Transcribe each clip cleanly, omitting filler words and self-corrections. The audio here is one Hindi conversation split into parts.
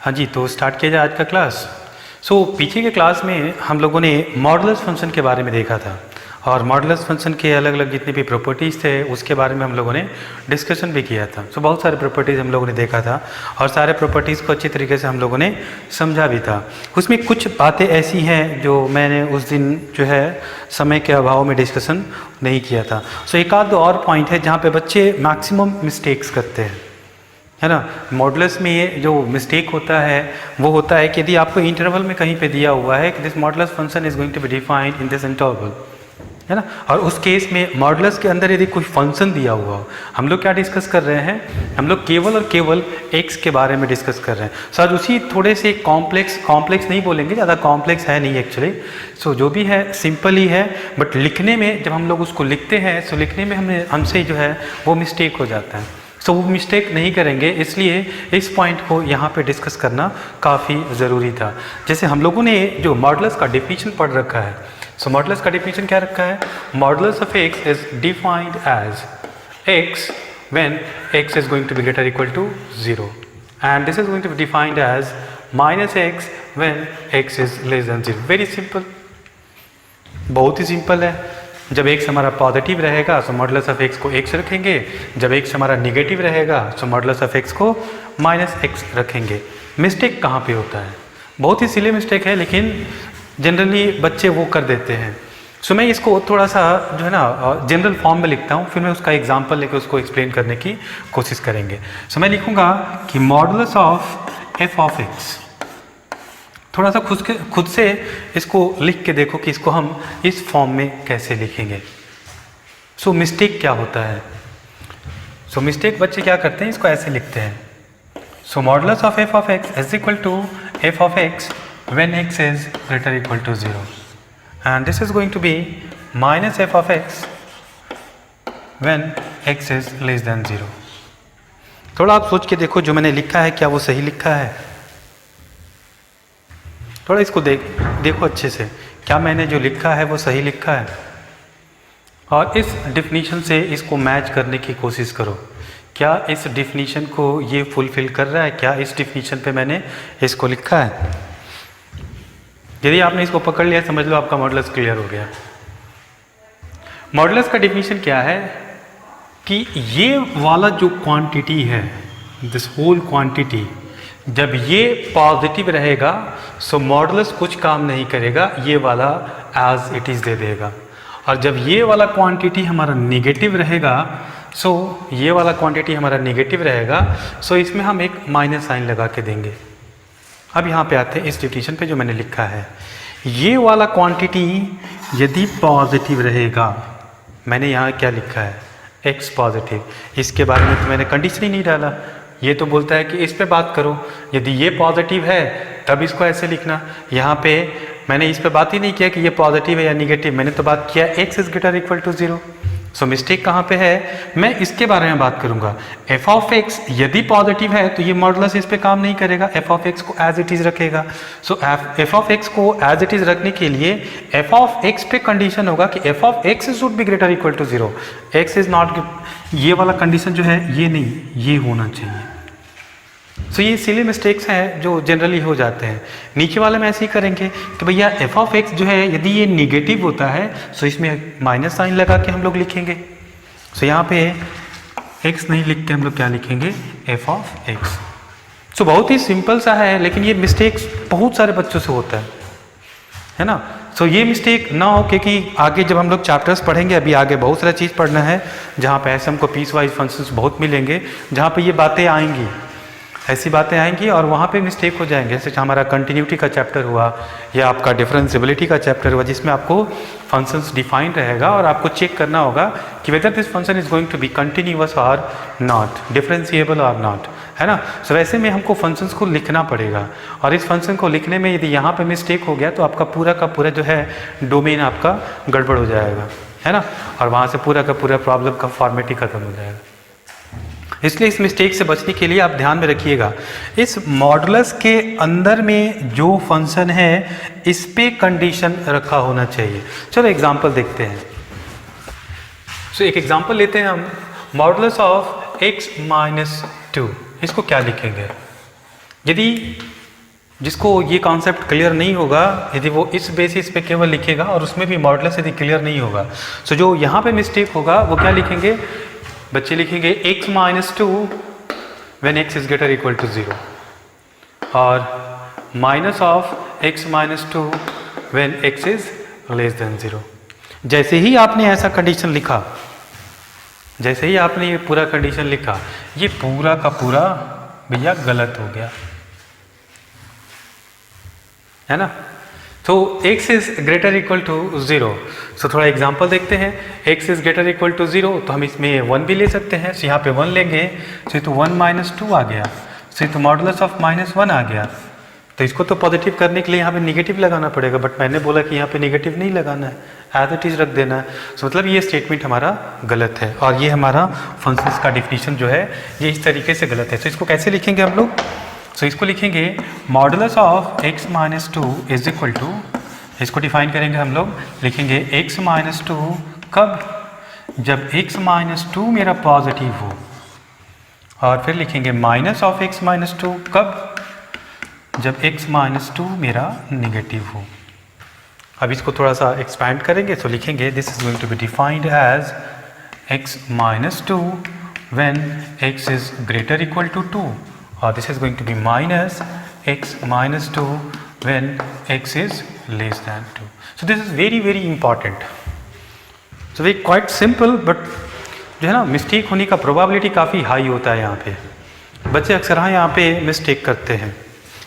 हाँ जी, तो स्टार्ट किया जाए आज का क्लास। पीछे के क्लास में हम लोगों ने मॉडुलस फंक्शन के बारे में देखा था और मॉडुलस फंक्शन के अलग अलग जितने भी प्रॉपर्टीज़ थे उसके बारे में हम लोगों ने डिस्कशन भी किया था। बहुत सारे प्रॉपर्टीज़ हम लोगों ने देखा था और सारे प्रॉपर्टीज़ को अच्छी तरीके से हम लोगों ने समझा भी था। उसमें कुछ बातें ऐसी हैं जो मैंने उस दिन जो है समय के अभाव में डिस्कशन नहीं किया था। एक आध दो और पॉइंट है जहाँ पे बच्चे मैक्सिमम मिस्टेक्स करते हैं, है ना। मॉडुलस में ये जो मिस्टेक होता है वो होता है कि यदि आपको इंटरवल में कहीं पे दिया हुआ है कि this modulus function is going to be defined in this interval, है ना, और उस केस में मॉडुलस के अंदर यदि कोई फंक्शन दिया हुआ हो, हम लोग क्या डिस्कस कर रहे हैं, हम लोग केवल और केवल एक्स के बारे में डिस्कस कर रहे हैं। सर उसी थोड़े से कॉम्प्लेक्स नहीं बोलेंगे, ज़्यादा कॉम्प्लेक्स है नहीं एक्चुअली। जो भी है सिंपल ही है, बट लिखने में जब हम लोग उसको लिखते हैं तो लिखने में हमसे जो है वो मिस्टेक हो जाता है। वो मिस्टेक नहीं करेंगे, इसलिए इस पॉइंट को यहाँ पे डिस्कस करना काफ़ी ज़रूरी था। जैसे हम लोगों ने जो मॉडुलस का डेफिनेशन पढ़ रखा है, मॉडुलस का डेफिनेशन क्या रखा है, modulus of x is defined as x when x is going to be greater equal to 0 and this is going to be defined as minus x when x is less than 0। Very simple, बहुत ही सिंपल है। जब एक्स हमारा पॉजिटिव रहेगा तो मॉडुलस ऑफ एक्स को एक्स रखेंगे, जब एक्स हमारा निगेटिव रहेगा तो मॉडुलस ऑफ एक्स को माइनस एक्स रखेंगे। मिस्टेक कहाँ पे होता है, बहुत ही सिली मिस्टेक है, लेकिन जनरली बच्चे वो कर देते हैं। मैं इसको थोड़ा सा जो है ना जनरल फॉर्म में लिखता हूँ, फिर मैं उसका एग्जाम्पल लेकर उसको एक्सप्लेन करने की कोशिश करेंगे। मैं लिखूँगा कि modulus of f of x, थोड़ा सा खुद से इसको लिख के देखो कि इसको हम इस फॉर्म में कैसे लिखेंगे। मिस्टेक क्या होता है, मिस्टेक बच्चे क्या करते हैं, इसको ऐसे लिखते हैं। Modulus of f of x is equal to f of x when x is greater equal to 0 and this is going to be minus f of x when x is less than 0। थोड़ा आप सोच के देखो जो मैंने लिखा है क्या वो सही लिखा है। थोड़ा इसको देखो अच्छे से, क्या मैंने जो लिखा है वो सही लिखा है, और इस डिफिनीशन से इसको मैच करने की कोशिश करो। क्या इस डिफिनीशन को ये फुलफिल कर रहा है, क्या इस डिफिनीशन पे मैंने इसको लिखा है। यदि आपने इसको पकड़ लिया समझ लो आपका मॉडुलस क्लियर हो गया। मॉडुलस का डिफिनीशन क्या है कि ये वाला जो क्वांटिटी है, दिस होल क्वांटिटी, जब ये पॉजिटिव रहेगा मॉडुलस कुछ काम नहीं करेगा, ये वाला एज इट इज़ दे देगा। और जब ये वाला क्वांटिटी हमारा नेगेटिव रहेगा, ये वाला क्वांटिटी हमारा नेगेटिव रहेगा, इसमें हम एक माइनस साइन लगा के देंगे। अब यहाँ पे आते हैं इस डिफिनीशन पे जो मैंने लिखा है। ये वाला क्वांटिटी यदि पॉजिटिव रहेगा, मैंने यहाँ क्या लिखा है, एक्स पॉजिटिव, इसके बारे में तो मैंने कंडीशन ही नहीं डाला। ये तो बोलता है कि इस पे बात करो, यदि ये पॉजिटिव है तब इसको ऐसे लिखना। यहाँ पे मैंने इस पे बात ही नहीं किया कि ये पॉजिटिव है या निगेटिव, मैंने तो बात किया x is greater equal to 0। Mistake कहाँ पे है, मैं इसके बारे में बात करूँगा। एफ ऑफ एक्स यदि पॉजिटिव है तो ये मॉडुलस इस पे काम नहीं करेगा, एफ ऑफ एक्स को एज इट इज़ रखेगा। एफ ऑफ एक्स को एज इट इज़ रखने के लिए एफ ऑफ एक्स पे कंडीशन होगा कि f of x should be greater equal to 0, x is not, ये वाला कंडीशन जो है ये नहीं, ये होना चाहिए। ये सिली मिस्टेक्स हैं जो जनरली हो जाते हैं। नीचे वाले में ऐसे ही करेंगे कि भैया एफ ऑफ एक्स जो है यदि ये निगेटिव होता है इसमें माइनस साइन लगा के हम लोग लिखेंगे। यहाँ पे एक्स नहीं लिख के हम लोग क्या लिखेंगे, एफ ऑफ एक्स। बहुत ही सिंपल सा है, लेकिन ये मिस्टेक्स बहुत सारे बच्चों से होता है ना। ये मिस्टेक ना हो, क्योंकि आगे जब हम लोग चैप्टर्स पढ़ेंगे, अभी आगे बहुत सारा चीज़ पढ़ना है जहाँ पे ऐसे हमको पीस वाइज फंक्शंस बहुत मिलेंगे, जहाँ पे ये बातें आएंगी, ऐसी बातें आएंगी और वहाँ पे मिस्टेक हो जाएंगे। जैसे हमारा कंटिन्यूटी का चैप्टर हुआ या आपका डिफरेंशिएबिलिटी का चैप्टर हुआ, जिसमें आपको फंक्शंस डिफाइन रहेगा और आपको चेक करना होगा कि whether this function is going to be continuous और नॉट, डिफरेंशिएबल और नॉट, है ना। वैसे में हमको फंक्शंस को लिखना पड़ेगा, और इस फंक्शन को लिखने में यदि यहाँ पे मिस्टेक हो गया तो आपका पूरा का पूरा जो है डोमेन आपका गड़बड़ हो जाएगा, है ना, और वहाँ से पूरा का पूरा प्रॉब्लम का फॉर्मेट ही खत्म हो जाएगा। इसलिए इस मिस्टेक से बचने के लिए आप ध्यान में रखिएगा, इस मॉडुलस के अंदर में जो फंक्शन है इस पे कंडीशन रखा होना चाहिए। चलो एग्जांपल देखते हैं। एक एग्जांपल लेते हैं हम, मॉडुलस ऑफ x - 2, इसको क्या लिखेंगे, यदि जिसको ये कॉन्सेप्ट क्लियर नहीं होगा, यदि वो इस बेसिस पे केवल लिखेगा और उसमें भी मॉडुलस यदि क्लियर नहीं होगा, सो जो यहाँ पे मिस्टेक होगा वो क्या लिखेंगे बच्चे, लिखेंगे x minus 2 when x is greater equal to 0 और minus of x minus 2 when x is less than 0। जैसे ही आपने ऐसा कंडीशन लिखा, जैसे ही आपने ये पूरा कंडीशन लिखा, ये पूरा का पूरा भैया गलत हो गया, है ना। तो x is greater equal to 0, so थोड़ा एग्जांपल देखते हैं। x is greater equal to 0 तो हम इसमें 1 भी ले सकते हैं, सो यहाँ पे 1 लेंगे, सो तो 1 माइनस 2 आ गया, सो तो मॉडुलस ऑफ माइनस 1 आ गया। तो इसको तो पॉजिटिव करने के लिए यहाँ पे निगेटिव लगाना पड़ेगा, बट मैंने बोला कि यहाँ पे निगेटिव नहीं लगाना है, एज इट इज रख देना है। सो मतलब ये स्टेटमेंट हमारा गलत है और ये हमारा फंक्शंस का डिफिनीशन जो है ये इस तरीके से गलत है। तो इसको कैसे लिखेंगे हम लोग, सो इसको लिखेंगे modulus of x minus 2 is equal to, इसको डिफाइन करेंगे हम लोग, लिखेंगे x माइनस 2 कब, जब x माइनस 2 मेरा पॉजिटिव हो, और फिर लिखेंगे माइनस ऑफ x माइनस 2 कब, जब x माइनस 2 मेरा नेगेटिव हो। अब इसको थोड़ा सा एक्सपैंड करेंगे, तो लिखेंगे this is going to be defined as x minus 2 when x is greater equal to 2, और this is going to be minus x minus 2 when x is less than 2। So this is very very important. So very quite simple, but जो है ना मिस्टेक होने का प्रोबेबिलिटी काफ़ी हाई होता है यहाँ पे। बच्चे अक्सर हाँ यहाँ पे मिस्टेक करते हैं,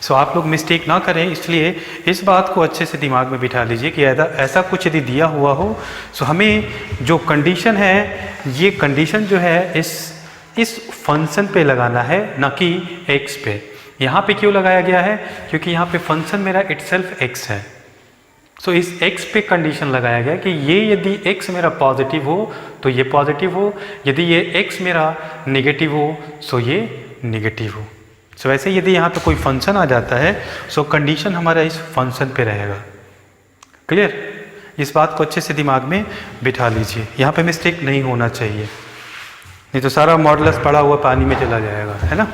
सो आप लोग मिस्टेक ना करें, इसलिए इस बात को अच्छे से दिमाग में बिठा लीजिए कि ऐसा कुछ यदि दिया हुआ हो, सो हमें जो कंडीशन है, ये कंडीशन जो है इस फंक्शन पे लगाना है, ना कि x पे। यहाँ पे क्यों लगाया गया है, क्योंकि यहाँ पे फंक्शन मेरा इटसेल्फ x है, सो इस x पे कंडीशन लगाया गया कि ये यदि x मेरा पॉजिटिव हो तो ये पॉजिटिव हो, यदि ये x मेरा नेगेटिव हो सो ये नेगेटिव हो। सो वैसे यदि यहाँ पे कोई फंक्शन आ जाता है, सो कंडीशन हमारा इस फंक्शन पे रहेगा। क्लियर, इस बात को अच्छे से दिमाग में बिठा लीजिए, यहाँ पे मिस्टेक नहीं होना चाहिए, नहीं तो सारा मॉडुलस पड़ा हुआ पानी में चला जाएगा, है ना।